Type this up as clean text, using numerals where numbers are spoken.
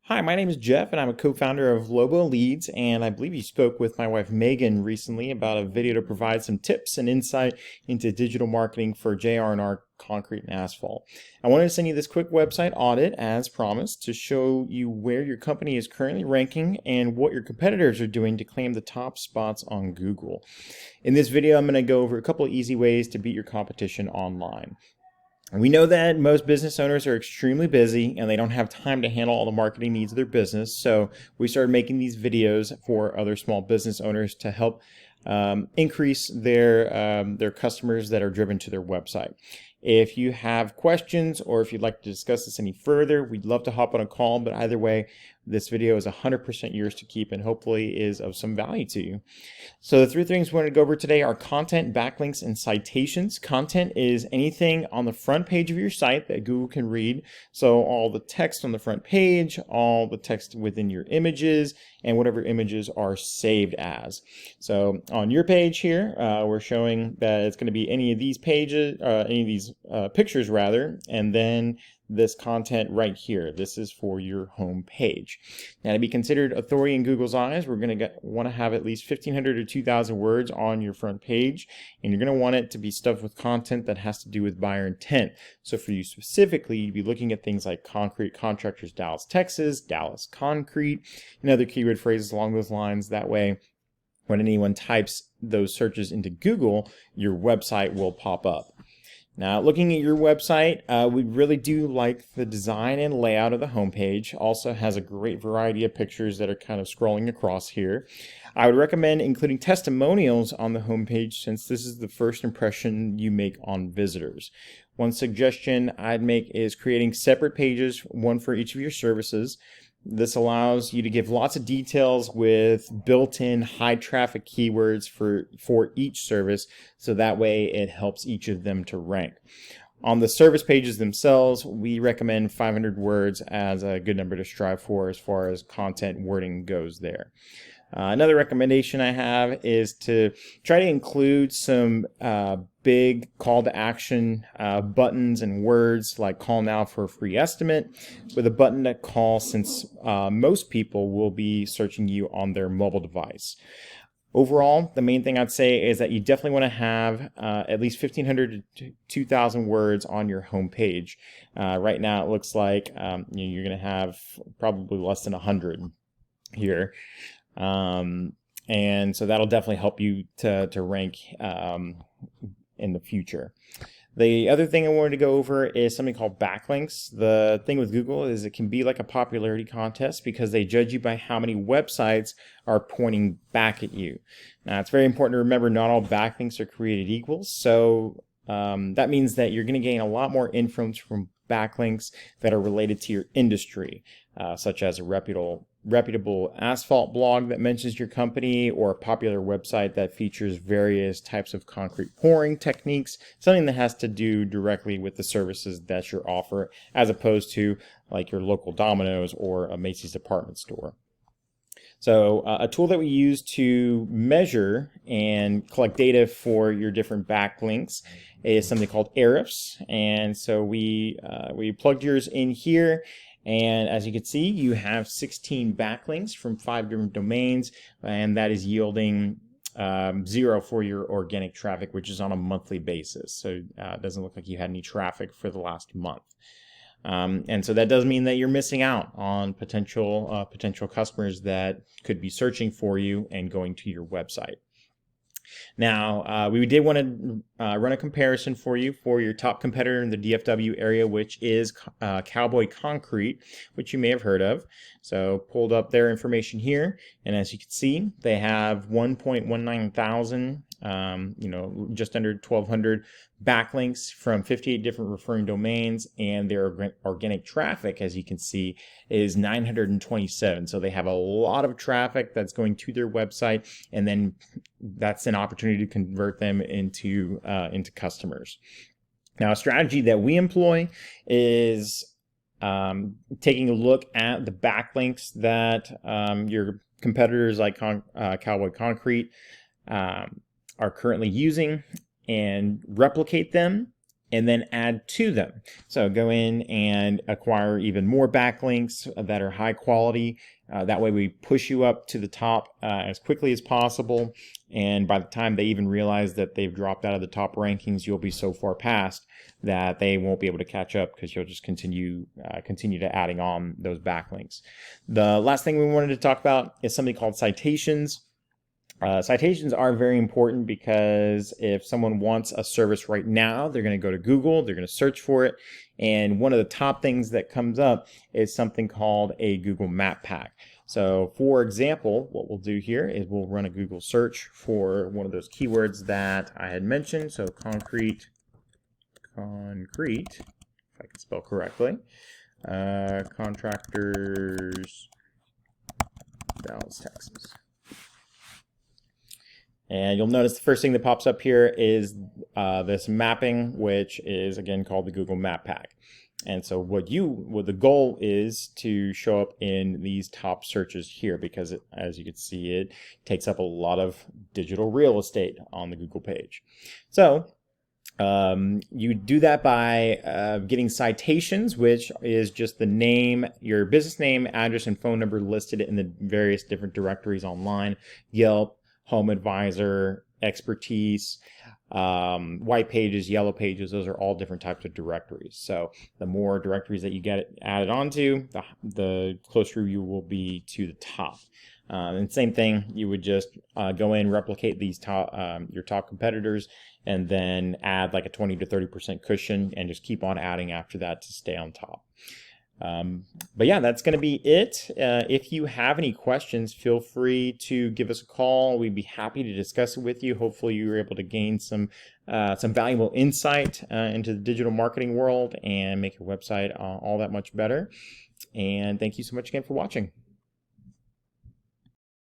Hi, my name is Jeff, and I'm a co-founder of Lobo Leads, and I believe you spoke with my wife Megan recently about a video to provide some tips and insight into digital marketing for JR&R Concrete and Asphalt. I wanted to send you this quick website audit, as promised, to show you where your company is currently ranking and what your competitors are doing to claim the top spots on Google. In this video, I'm going to go over a couple of easy ways to beat your competition online. We know that most business owners are extremely busy and they don't have time to handle all the marketing needs of their business. So we started making these videos for other small business owners to help increase their customers that are driven to their website. If you have questions or if you'd like to discuss this any further, we'd love to hop on a call. But either way, this video is 100% yours to keep and hopefully is of some value to you. So the three things we want to go over today are content, backlinks, and citations. Content is anything on the front page of your site that Google can read. So all the text on the front page, all the text within your images, and whatever images are saved as. So on your page here, we're showing that it's going to be any of these pages, any of these pictures rather, and then this content right here. This is for your home page. Now, to be considered authority in Google's eyes, we're going to want to have at least 1,500 or 2,000 words on your front page, and you're going to want it to be stuffed with content that has to do with buyer intent. So for you specifically, you'd be looking at things like concrete contractors, Dallas, Texas, Dallas concrete, and other keyword phrases along those lines. That way, when anyone types those searches into Google, your website will pop up. Now, looking at your website, we really do like the design and layout of the homepage. Also has a great variety of pictures that are kind of scrolling across here. I would recommend including testimonials on the homepage since this is the first impression you make on visitors. One suggestion I'd make is creating separate pages, one for each of your services. This allows you to give lots of details with built-in high traffic keywords for each service, so that way it helps each of them to rank. On the service pages themselves, we recommend 500 words as a good number to strive for as far as content wording goes there. Another recommendation I have is to try to include some big call to action buttons and words like call now for a free estimate with a button to call, since most people will be searching you on their mobile device. Overall, the main thing I'd say is that you definitely want to have at least 1,500 to 2,000 words on your homepage. Right now it looks like you're going to have probably less than 100 here. And so that'll definitely help you to rank in the future. The other thing I wanted to go over is something called backlinks. The thing with Google is it can be like a popularity contest because they judge you by how many websites are pointing back at you. Now, it's very important to remember not all backlinks are created equal. So that means that you're going to gain a lot more influence from backlinks that are related to your industry, such as a reputable asphalt blog that mentions your company, or a popular website that features various types of concrete pouring techniques, something that has to do directly with the services that you offer, as opposed to like your local Domino's or a Macy's department store. So a tool that we use to measure and collect data for your different backlinks is something called Ahrefs. And so we plugged yours in here. And as you can see, you have 16 backlinks from 5 different domains, and that is yielding 0 for your organic traffic, which is on a monthly basis. So it doesn't look like you had any traffic for the last month. And so that does mean that you're missing out on potential customers that could be searching for you and going to your website. Now, we did want to run a comparison for you for your top competitor in the DFW area, which is Cowboy Concrete, which you may have heard of. So pulled up their information here, and as you can see, they have 1.19 thousand, just under 1,200 backlinks from 58 different referring domains, and their organic traffic, as you can see, is 927. So they have a lot of traffic that's going to their website, and then that's an opportunity to convert them into customers. Now, a strategy that we employ is taking a look at the backlinks that your competitors like Cowboy Concrete are currently using, and replicate them and then add to them. So go in and acquire even more backlinks that are high quality. That way we push you up to the top as quickly as possible. And by the time they even realize that they've dropped out of the top rankings, you'll be so far past that they won't be able to catch up, because you'll just continue to adding on those backlinks. The last thing we wanted to talk about is something called citations. Citations are very important, because if someone wants a service right now, they're going to go to Google, they're going to search for it, and one of the top things that comes up is something called a Google Map Pack. So for example, what we'll do here is we'll run a Google search for one of those keywords that I had mentioned. So concrete, if I can spell correctly, contractors, Dallas, Texas. And you'll notice the first thing that pops up here is this mapping, which is again called the Google Map Pack. And so what the goal is to show up in these top searches here, because as you can see, it takes up a lot of digital real estate on the Google page. So you do that by getting citations, which is just the name, your business name, address, and phone number listed in the various different directories online: Yelp, Home Advisor, Expertise, White Pages, Yellow Pages. Those are all different types of directories. So the more directories that you get added onto, the closer you will be to the top. And same thing, you would just go in, replicate these your top competitors, and then add like a 20 to 30% cushion, and just keep on adding after that to stay on top. But yeah, that's going to be it. If you have any questions, feel free to give us a call. We'd be happy to discuss it with you. Hopefully you were able to gain some valuable insight into the digital marketing world and make your website all that much better. And thank you so much again for watching.